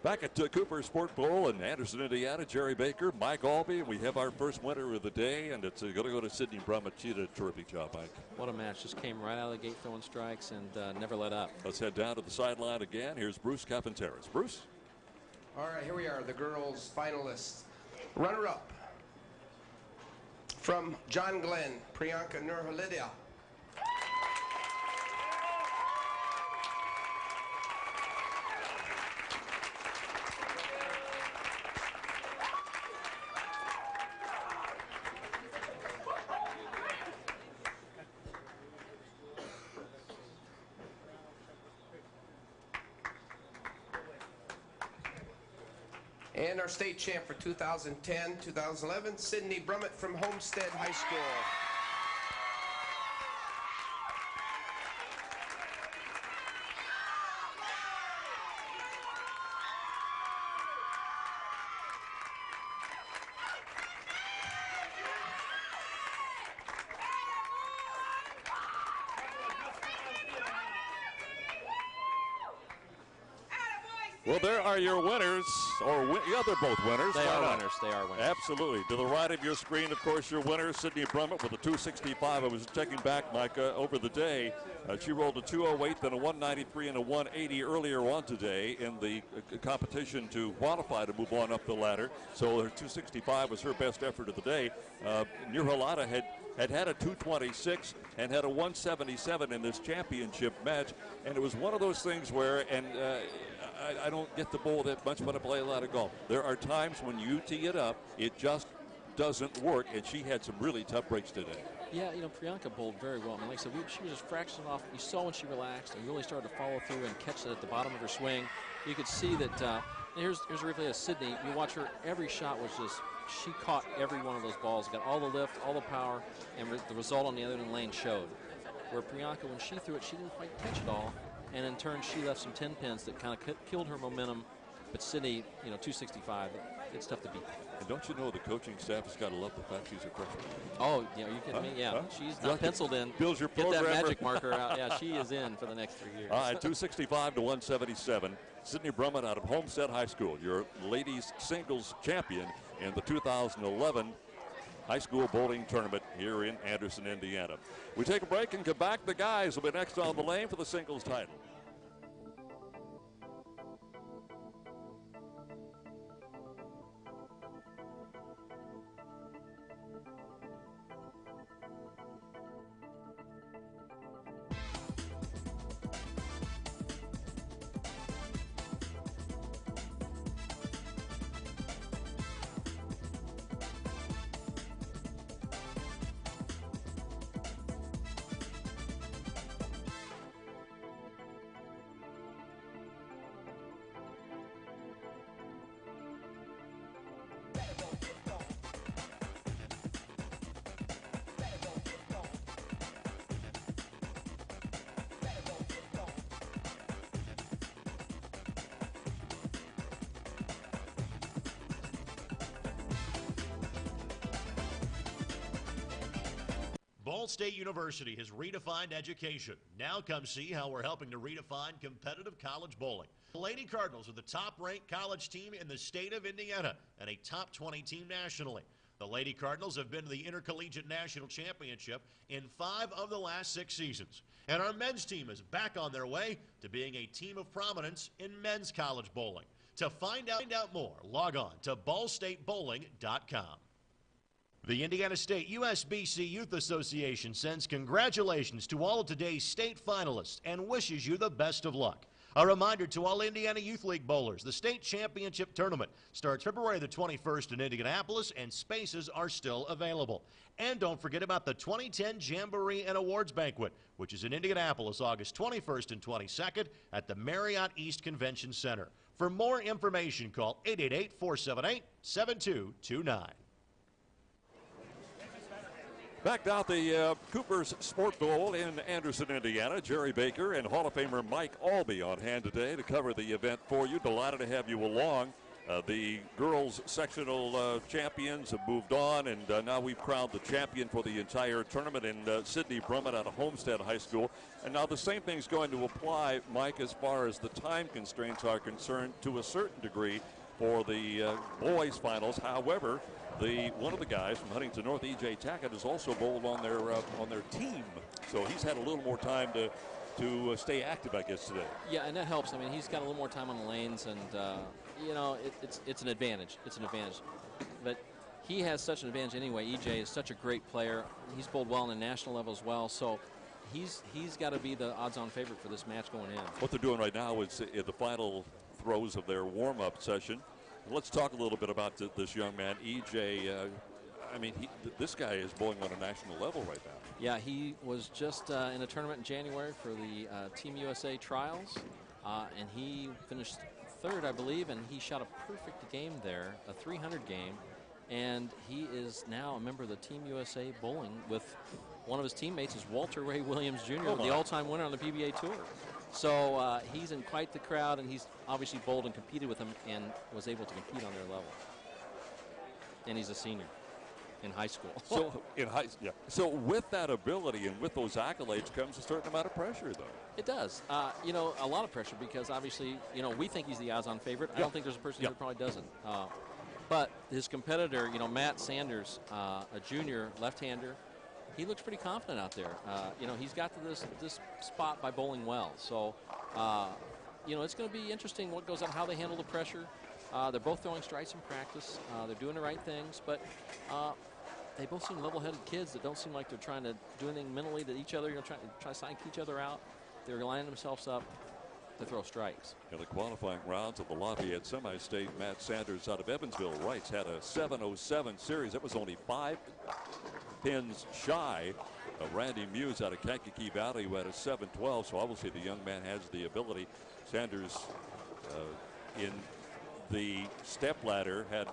Back at Cooper Sport Bowl in Anderson, Indiana, Jerry Baker, Mike Albee, and we have our first winner of the day, and it's going to go to Sydney Brummett. She did a terrific job, Mike. What a match. Just came right out of the gate throwing strikes and never let up. Let's head down to the sideline again. Here's Bruce Capenteris. Bruce? All right, here we are, the girls' finalists. Runner-up from John Glenn, Priyanka Nurhalidia. And our state champ for 2010-2011, Sydney Brummett from Homestead High School. Well, there are your winners, yeah, they're both winners. They are winners. They are winners. Absolutely. To the right of your screen, of course, your winner, Sydney Brummett with a 265. I was checking back, Micah, over the day. She rolled a 208, then a 193 and a 180 earlier on today in the competition to qualify to move on up the ladder. So her 265 was her best effort of the day. Nurhalada had a 226 and had a 177 in this championship match, and it was one of those things where, I don't get the bowl that much when I play a lot of golf. There are times when you tee it up, it just doesn't work, and she had some really tough breaks today. Yeah, you know, Priyanka bowled very well. I mean, like I said, she was just fractioning off. You saw when she relaxed and really started to follow through and catch it at the bottom of her swing. You could see that, here's a replay of Sydney. You watch her, every shot was just, she caught every one of those balls, got all the lift, all the power, and the result on the other end of the lane showed. Where Priyanka, when she threw it, she didn't quite catch it all. And in turn, she left some 10 pins that kind of killed her momentum. But Sydney, you know, 265, it's tough to beat. And don't you know the coaching staff has got to love the fact she's a freshman? Oh, yeah, are you kidding me? Yeah, she's not penciled in. Builds your Get that magic marker out. Yeah, she is in for the next 3 years. All right, 265 to 177. Sydney Brummett out of Homestead High School, your ladies singles champion in the 2011 high school bowling tournament here in Anderson, Indiana. We take a break and come back. The guys will be next on the lane for the singles title. Ball State University has redefined education. Now come see how we're helping to redefine competitive college bowling. The Lady Cardinals are the top-ranked college team in the state of Indiana and a top 20 team nationally. The Lady Cardinals have been to the Intercollegiate National Championship in 5 of the last 6 seasons. And our men's team is back on their way to being a team of prominence in men's college bowling. To find out more, log on to ballstatebowling.com. The Indiana State USBC Youth Association sends congratulations to all of today's state finalists and wishes you the best of luck. A reminder to all Indiana Youth League bowlers, the state championship tournament starts February the 21st in Indianapolis, and spaces are still available. And don't forget about the 2010 Jamboree and Awards Banquet, which is in Indianapolis August 21st and 22nd at the Marriott East Convention Center. For more information, call 888-478-7229. Back out the Cooper's Sport Bowl in Anderson, Indiana. Jerry Baker and Hall of Famer Mike Albee on hand today to cover the event for you. Delighted to have you along. The girls sectional champions have moved on, and now we've crowned the champion for the entire tournament in Sydney Brummett out of Homestead High School. And now the same thing's going to apply, Mike, as far as the time constraints are concerned to a certain degree for the boys finals. However, one of the guys from Huntington North, E.J. Tackett, has also bowled on their team. So he's had a little more time to stay active, I guess, today. Yeah, and that helps. I mean, he's got a little more time on the lanes, and you know, it's an advantage. It's an advantage. But he has such an advantage anyway. EJ is such a great player. He's bowled well on the national level as well. So he's got to be the odds-on favorite for this match going in. What they're doing right now is in the final throws of their warm-up session. Let's talk a little bit about this young man, EJ. I mean, this guy is bowling on a national level right now. Yeah, he was just in a tournament in January for the Team USA trials, and he finished third, I believe, and he shot a perfect game there, a 300 game, and he is now a member of the Team USA bowling with one of his teammates is Walter Ray Williams Jr., the all-time winner on the PBA Tour. So he's in quite the crowd, and he's obviously bowled and competed with him and was able to compete on their level. And he's a senior in high school. So with that ability and with those accolades comes a certain amount of pressure, though. It does. You know, a lot of pressure because obviously, you know, we think he's the odds-on favorite. I don't think there's a person who probably doesn't. But his competitor, you know, Matt Sanders, a junior left-hander, he looks pretty confident out there. You know, he's got to this spot by bowling well. So, you know, it's going to be interesting what goes on, how they handle the pressure. They're both throwing strikes in practice. They're doing the right things, but they both seem level-headed kids that don't seem like they're trying to do anything mentally to each other, you know, try to psych each other out. They're lining themselves up to throw strikes. In the qualifying rounds of the Lafayette Semi-State, Matt Sanders out of Evansville Wrights had a 707 series. That was only 5 pins shy of Randy Muse out of Kankakee Valley, who had a 712. So obviously the young man has the ability. Sanders in the step ladder had,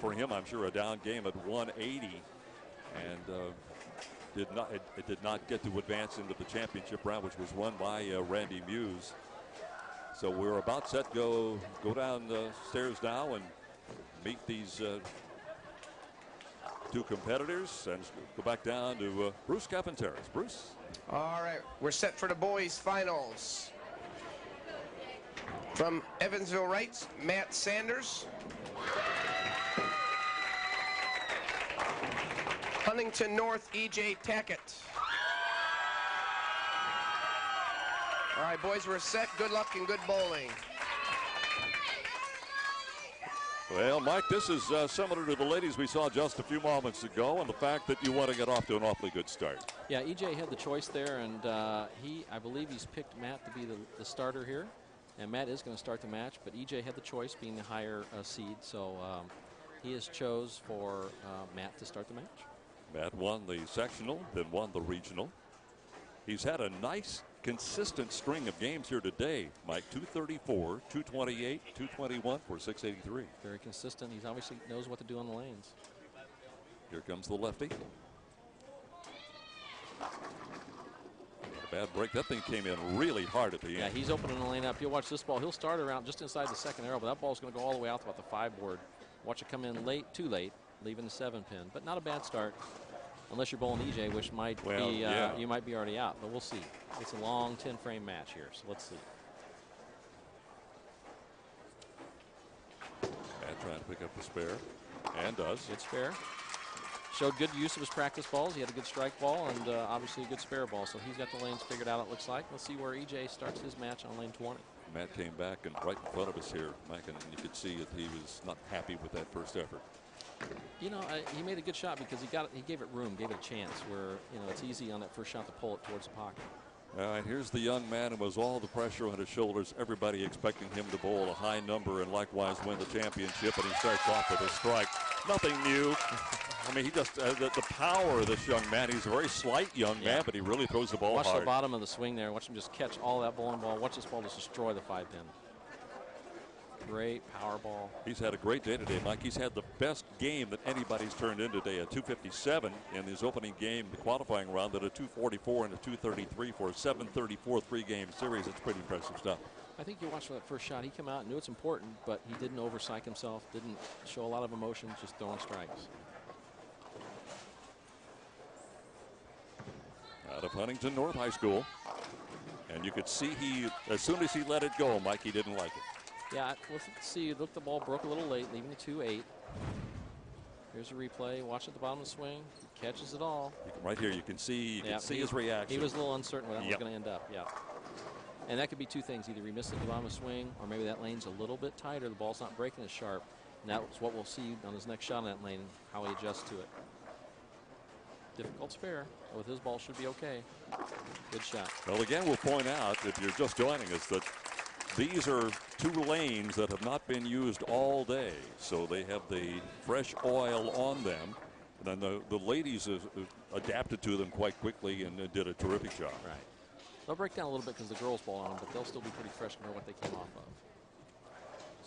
for him, I'm sure, a down game at 180, and it did not get to advance into the championship round, which was won by Randy Muse. So we're about set go down the stairs now and meet these two competitors and go back down to Bruce Capenteris. Bruce. All right, we're set for the boys finals. From Evansville Wrights, Matt Sanders. Huntington North, E.J. Tackett. All right, boys, we're set. Good luck and good bowling. Well, Mike, this is similar to the ladies we saw just a few moments ago, and the fact that you want to get off to an awfully good start. Yeah, E.J. had the choice there, and I believe he's picked Matt to be the starter here. And Matt is going to start the match, but E.J. had the choice, being the higher seed, so he has chose for Matt to start the match. Matt won the sectional, then won the regional. He's had a nice, consistent string of games here today, Mike. 234, 228, 221 for 683. Very consistent. He obviously knows what to do on the lanes. Here comes the lefty. Bad break. That thing came in really hard at the end. Yeah, he's opening the lane up. You'll watch this ball. He'll start around just inside the second arrow, but that ball's going to go all the way out to about the 5 board. Watch it come in late, too late, leaving the 7 pin. But not a bad start, unless you're bowling EJ, which might be you might be already out. But we'll see. It's a long 10-frame match here, so let's see. And trying to pick up the spare, and does. Good spare. Showed good use of his practice balls. He had a good strike ball and obviously a good spare ball. So he's got the lanes figured out, it looks like. Let's see where EJ starts his match on lane 20. Matt came back and right in front of us here, Mike, and you could see that he was not happy with that first effort. You know, he made a good shot because he gave it room, gave it a chance where, you know, it's easy on that first shot to pull it towards the pocket. All right, here's the young man who was all the pressure on his shoulders, everybody expecting him to bowl a high number and likewise win the championship, and he starts off with a strike. Nothing new. I mean, he just, the power of this young man, he's a very slight young man, but he really throws the ball hard. Watch the bottom of the swing there. Watch him just catch all that bowling ball. Watch this ball just destroy the 5 pin. Great power ball. He's had a great day today, Mike. He's had the best game that anybody's turned in today. A 257 in his opening game, the qualifying round, at a 244 and a 233 for a 734 3-game series. It's pretty impressive stuff. I think you watched that first shot. He came out and knew it's important, but he didn't oversight himself, didn't show a lot of emotion, just throwing strikes. Out of Huntington North High School. And you could see as soon as he let it go, Mike, he didn't like it. Yeah, let's see. Look, the ball broke a little late, leaving the 2-8. Here's a replay. Watch at the bottom of the swing. He catches it all. Right here, you can see his reaction. He was a little uncertain where that was going to end up. Yeah. And that could be two things. Either he missed it at the bottom of the swing, or maybe that lane's a little bit tighter. The ball's not breaking as sharp. And that's what we'll see on his next shot in that lane, how he adjusts to it. Difficult spare. With his ball, should be okay. Good shot. Well, again, we'll point out, if you're just joining us, that these are two lanes that have not been used all day. So they have the fresh oil on them. And then the ladies have adapted to them quite quickly and did a terrific job. Right. They'll break down a little bit because the girls' ball on them, but they'll still be pretty fresh compared to what they came off of.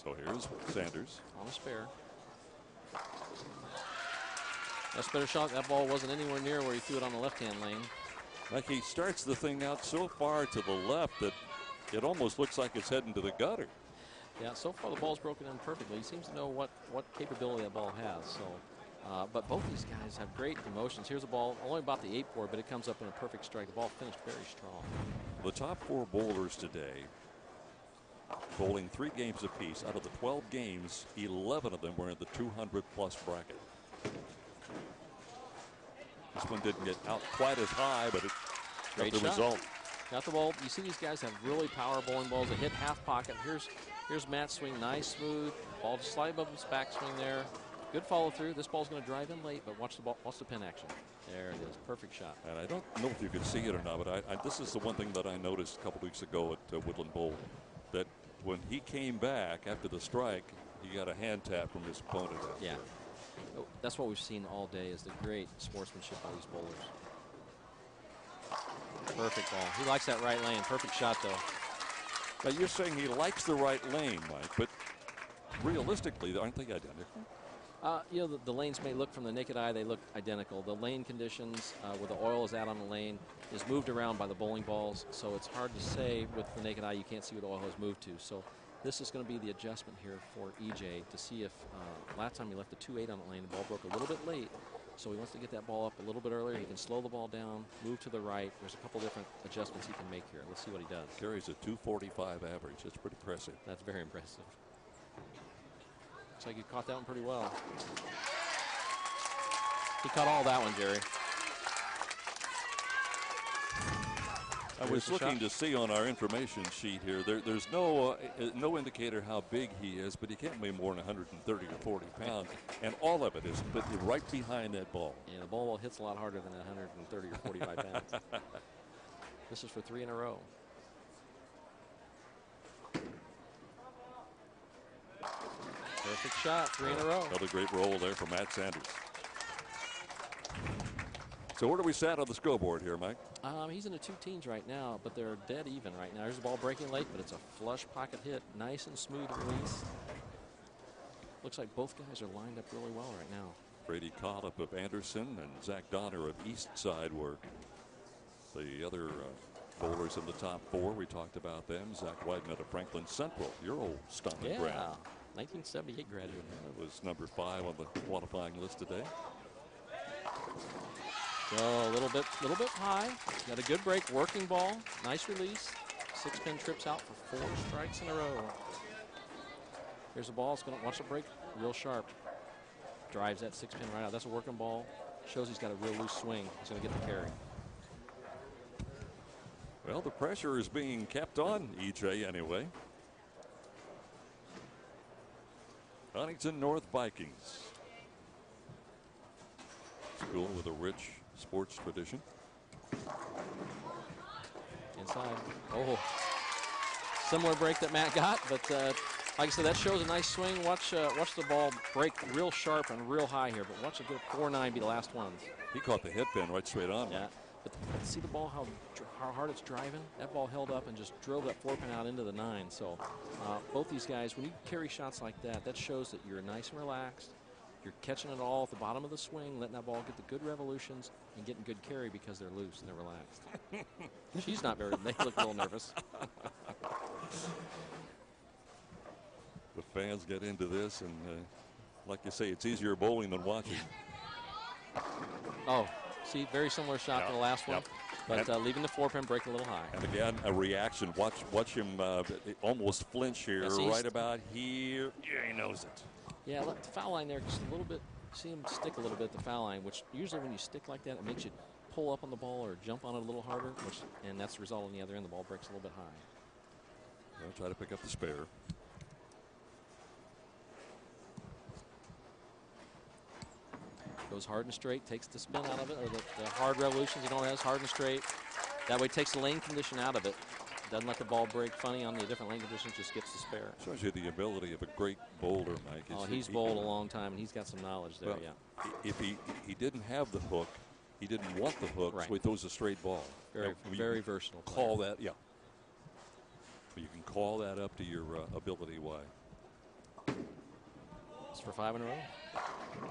So here's Sanders. On a spare. That's a better shot. That ball wasn't anywhere near where he threw it on the left-hand lane. Like, he starts the thing out so far to the left that it almost looks like it's heading to the gutter. Yeah, so far the ball's broken in perfectly. He seems to know what capability that ball has. So, but both these guys have great emotions. Here's a ball, only about the 8-4, but it comes up in a perfect strike. The ball finished very strong. The top 4 bowlers today, bowling 3 games apiece. Out of the 12 games, 11 of them were in the 200-plus bracket. This one didn't get out quite as high, but it got the result. Got the ball. You see these guys have really power bowling balls that hit half pocket. Here's Matt's swing, nice, smooth. Ball just slightly above his backswing there. Good follow through. This ball's going to drive in late, but watch the ball. Watch the pin action. There it is. Perfect shot. And I don't know if you could see it or not, but this is the one thing that I noticed a couple weeks ago at Woodland Bowl, that when he came back after the strike, he got a hand tap from his opponent. Yeah. That's what we've seen all day, is the great sportsmanship by these bowlers. Perfect ball. He likes that right lane. Perfect shot, though. But you're saying he likes the right lane, Mike, but realistically, aren't they identical? You know, the lanes may look from the naked eye, they look identical. The lane conditions, where the oil is at on the lane, is moved around by the bowling balls, so it's hard to say with the naked eye. You can't see what oil has moved to. So this is going to be the adjustment here for EJ to see if last time he left the 2-8 on the lane, the ball broke a little bit late. So he wants to get that ball up a little bit earlier. He can slow the ball down, move to the right. There's a couple different adjustments he can make here. Let's see what he does. Carries a 245 average. That's pretty impressive. That's very impressive. Looks like he caught that one pretty well. He caught all that one, Jerry. I was looking to see on our information sheet here. There's no indicator how big he is, but he can't weigh more than 130 to 40 pounds, and all of it is right behind that ball. And the ball hits a lot harder than 130 or 45 pounds. This is for 3 in a row. Perfect shot, 3 in a row. Another great roll there from Matt Sanders. So where do we sat on the scoreboard here, Mike? He's in the 2 teens right now, but they're dead even right now. There's the ball breaking late, but it's a flush pocket hit. Nice and smooth release. Looks like both guys are lined up really well right now. Brady Collop of Anderson and Zach Donner of East Side were the other bowlers in the top 4. We talked about them. Zach Weidman of Franklin Central, your old stomping ground. 1978 graduate. That was number 5 on the qualifying list today. So a little bit high. Got a good break, working ball, nice release. 6-pin trips out for 4 strikes in a row. Here's the ball. It's going to watch the break, real sharp. Drives that 6-pin right out. That's a working ball. Shows he's got a real loose swing. He's going to get the carry. Well, the pressure is being kept on EJ anyway. Huntington North Vikings. School with a rich sports tradition. Inside. Oh, similar break that Matt got, but like I said, that shows a nice swing. Watch the ball break real sharp and real high here, but watch it go 4-9 be the last ones. He caught the hit pin right straight on. Yeah, but see the ball, how hard it's driving? That ball held up and just drove that 4-pin out into the 9. So both these guys, when you carry shots like that, that shows that you're nice and relaxed. You're catching it all at the bottom of the swing, letting that ball get the good revolutions, and getting good carry because they're loose and they're relaxed. She's not very, they look a little nervous. The fans get into this, and like you say, it's easier bowling than watching. Oh, see, very similar shot to the last one, but leaving the 4-pin break a little high. And again, a reaction. Watch him almost flinch here, right about here. Yeah, he knows it. Yeah, let the foul line there just a little bit. See him stick a little bit at the foul line, which usually when you stick like that, it makes you pull up on the ball or jump on it a little harder, and that's the result on the other end. The ball breaks a little bit high. I'll try to pick up the spare. Goes hard and straight, takes the spin out of it, or the hard revolutions. You know, it has hard and straight. That way, takes the lane condition out of it. Doesn't let the ball break funny on the different lane conditions, just gets the spare. Shows you the ability of a great bowler, Mike. He's bowled a long time, and he's got some knowledge there, well, If he didn't have the hook, he didn't want the hook, right. So he throws a straight ball. Very versatile. Call that, yeah. You can call that up to your ability. Why? It's for 5 in a row.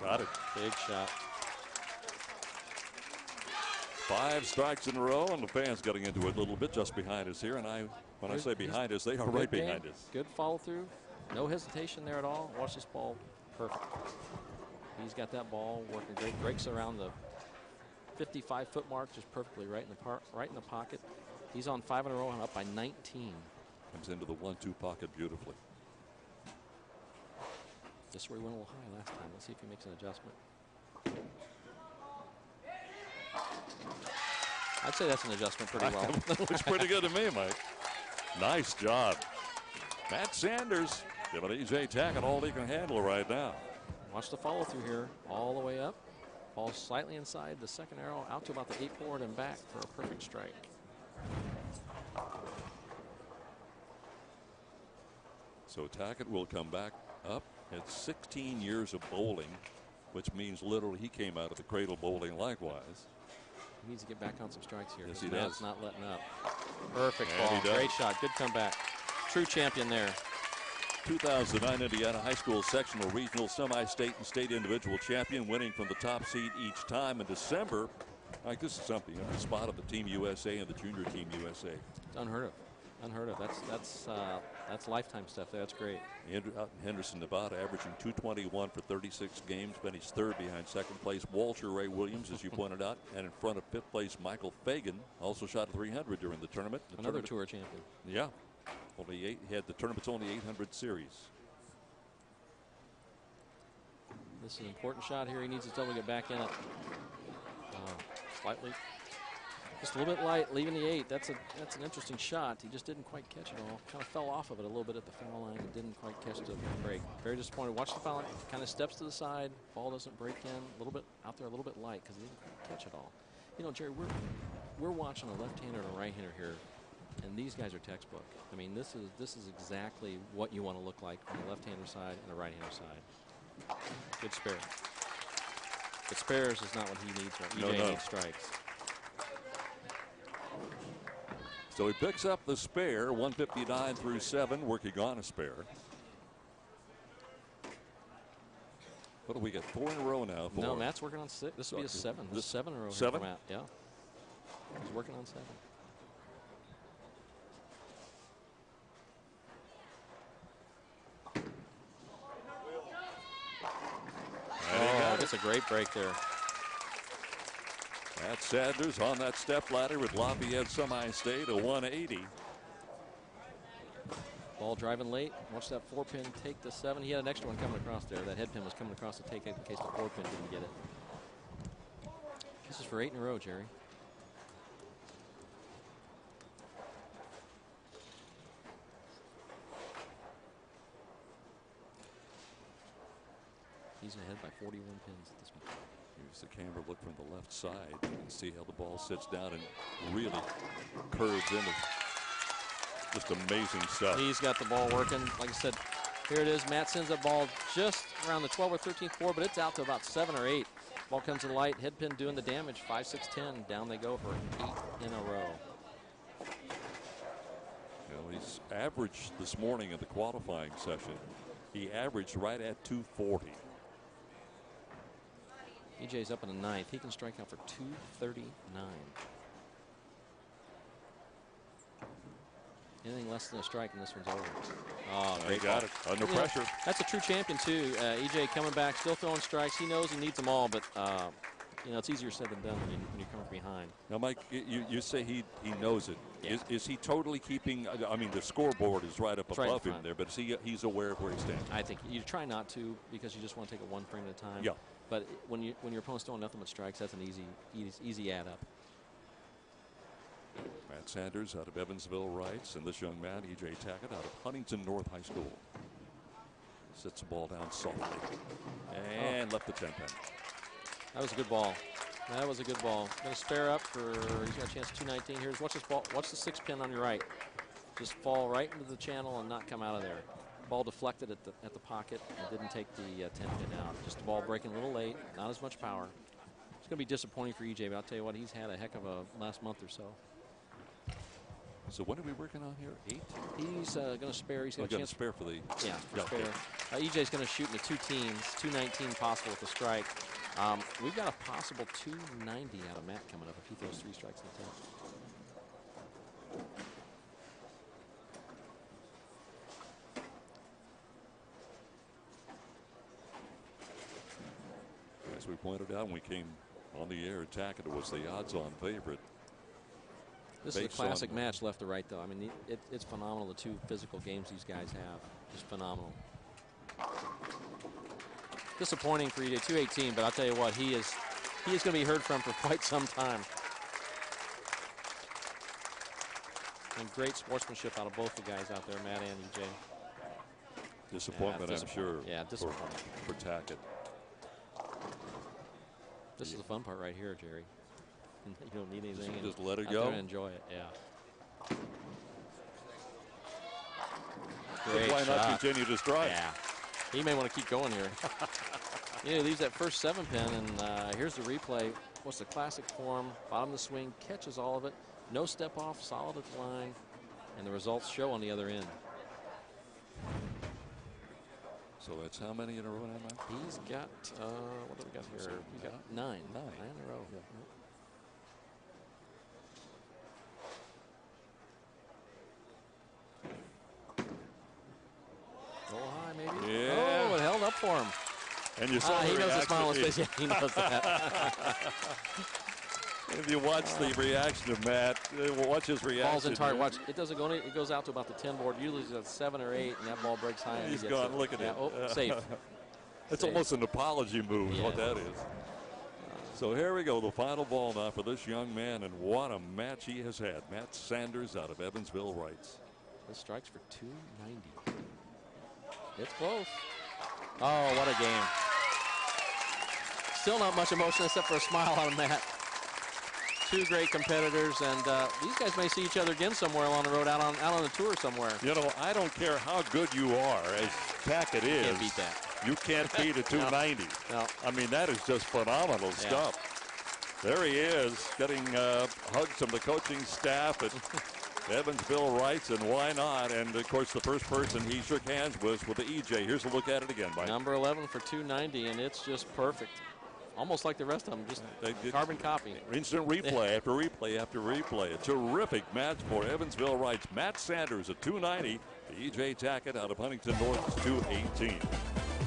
Got it. Big shot. 5 strikes in a row, and the fans getting into it a little bit just behind us here. And when I say behind us, they are right behind us. Good follow through. No hesitation there at all. Watch this ball. Perfect. He's got that ball working great. Breaks around the 55-foot mark just perfectly right in the pocket. He's on 5 in a row and up by 19. Comes into the 1-2 pocket beautifully. Just where he went a little high last time. Let's see if he makes an adjustment. I'd say that's an adjustment pretty well. Looks pretty good to me, Mike. Nice job. Matt Sanders giving E.J. Tackett all he can handle right now. Watch the follow through here, all the way up. Ball slightly inside the second arrow, out to about the 8 forward and back for a perfect strike. So Tackett will come back up at 16 years of bowling, which means literally he came out of the cradle bowling likewise. He needs to get back on some strikes here. Yes, he Matt's does. not letting up. Perfect And ball. he does. Great shot. Good comeback. True champion there. 2009 Indiana High School Sectional Regional Semi-State and State Individual Champion, winning from the top seed each time. In December, like this is something, a spot of the Team USA and the Junior Team USA. It's unheard of. Unheard of. That's lifetime stuff there. That's great. Out in Henderson, Nevada, averaging 221 for 36 games, finished third behind second place Walter Ray Williams, as you pointed out, and in front of fifth place Michael Fagan. Also shot 300 during the tournament. Another tour champion. Yeah. He had the tournament's only 800 series. This is an important shot here. He needs to still get back in it. Slightly. Just a little bit light, leaving the 8. That's an interesting shot. He just didn't quite catch it all. Kind of fell off of it a little bit at the foul line and didn't quite catch the break. Very disappointed. Watch the foul line. Kind of steps to the side. Ball doesn't break in. A little bit out there, a little bit light because he didn't quite catch it all. You know, Jerry, we're watching a left-hander and a right-hander here, and these guys are textbook. I mean, this is exactly what you want to look like on the left-hander side and the right-hander side. Good spare. But spares is not what he needs. Right? EJ needs strikes. So he picks up the spare, 159 through 7, working on a spare. What do we get? 4 in a row now. No, Matt's working on 6. This will be a 7. This is 7 in a row. 7? For Matt. Yeah. He's working on 7. That's a great break there. Matt Sanders on that step ladder with Lafayette Semi-State, a 180. Ball driving late. Watch that 4-pin take the 7. He had an extra one coming across there. That head pin was coming across to take it in case the 4-pin didn't get it. This is for 8 in a row, Jerry. He's ahead by 41 pins at this point. Here's the camera look from the left side. You can see how the ball sits down and really curves into just amazing stuff. He's got the ball working. Like I said, here it is. Matt sends that ball just around the 12 or 13th floor, but it's out to about 7 or 8. Ball comes to the light. Head pin doing the damage. 5, 6, 10. Down they go for 8 in a row. You know, he's averaged this morning in the qualifying session. He averaged right at 240. EJ's up in the ninth. He can strike out for 239. Anything less than a strike and this one's over. Oh, He got it under pressure. That's a true champion too. EJ coming back, still throwing strikes. He knows he needs them all, but you know, it's easier said than done when you're coming behind. Now, Mike, you say he knows it. Yeah. Is he totally keeping? I mean, the scoreboard is right up Right above in him front. there, but he's aware of where he stands. I think you try not to because you just want to take it one frame at a time. Yeah. But when your opponent's throwing nothing but strikes, that's an easy add up. Matt Sanders out of Evansville Wrights, and this young man, E.J. Tackett, out of Huntington North High School. Sits the ball down softly and left the 10 pin. That was a good ball. That was a good ball. Going to spare up for. He's got a chance. 219. Here's watch this ball. Watch the 6 pin on your right. Just fall right into the channel and not come out of there. Ball deflected at the pocket and didn't take the 10 pin out. Just the ball breaking a little late. Not as much power. It's going to be disappointing for EJ, but I'll tell you what, he's had a heck of a last month or so. So what are we working on here? 8? He's going to spare. He's got a chance. Spare for the. Yeah, for Yeah, spare. EJ's going to shoot in the 2 teams. 219 possible with the strike. We've got a possible 290 out of Matt coming up if he throws 3 strikes in the 10th. As we pointed out when we came on the air, Tackett was the odds-on favorite. This is a Based classic on- match left to right, though. I mean, it's phenomenal, the 2 physical games these guys have. Just phenomenal. Disappointing for EJ, 218, but I'll tell you what, he is going to be heard from for quite some time. And great sportsmanship out of both the guys out there, Matt and EJ. Disappointment, Yeah, I'm sure. yeah, disappointing. For Tackett. This is the fun part right here, Jerry. You don't need anything. Just let it out go. there and enjoy it. Yeah. Great Why shot. not continue to strike? Yeah. He may want to keep going here. He leaves that first 7 pin, and here's the replay. What's the classic form? Bottom of the swing, catches all of it. No step off, solid at the line, and the results show on the other end. So that's how many in a row now, Mike? He's got, what do we got here? We got 9. 9 in a row. Yeah. Go high, maybe? Yeah. Oh, it held up for him. And you saw the He knows the reaction. smile on his face. Yeah, he knows that. If you watch the reaction of Matt, watch his reaction. Ball's in target. Watch. It doesn't go. It goes out to about the 10 board. Usually it's at 7 or 8, and that ball breaks high. And He's he gets gone. it. Look at Yeah, it. Oh, safe. It's Safe. almost an apology move, is what Yeah. that is. So here we go, the final ball now for this young man, and what a match he has had. Matt Sanders out of Evansville Wrights. This strikes for 290. It's close. Oh, what a game. Still not much emotion except for a smile on Matt. 2 great competitors, and these guys may see each other again somewhere along the road, out on the tour somewhere. You know, I don't care how good you are, as Tackett is. Can't beat that. You can't beat a 290. No. I mean, that is just phenomenal stuff. There he is, getting hugs from the coaching staff at Evansville Wrights, and why not? And, of course, the first person he shook hands with the EJ. Here's a look at it again, Mike. Number 11 for 290, and it's just perfect. Almost like the rest of them, just They did- carbon copy. Instant replay after replay after replay. A terrific match for Evansville Wrights. Matt Sanders at 290. The E.J. Tackett out of Huntington North is 218.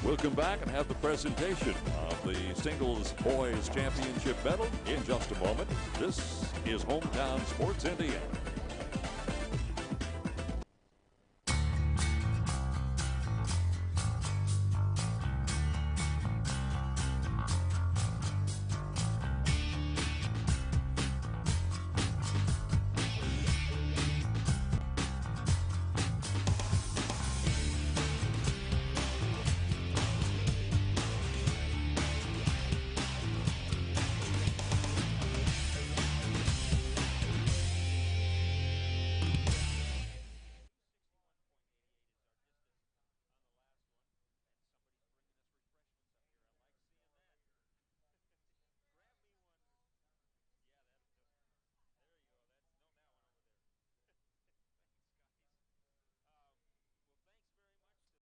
We'll come back and have the presentation of the singles boys championship medal in just a moment. This is Hometown Sports Indiana.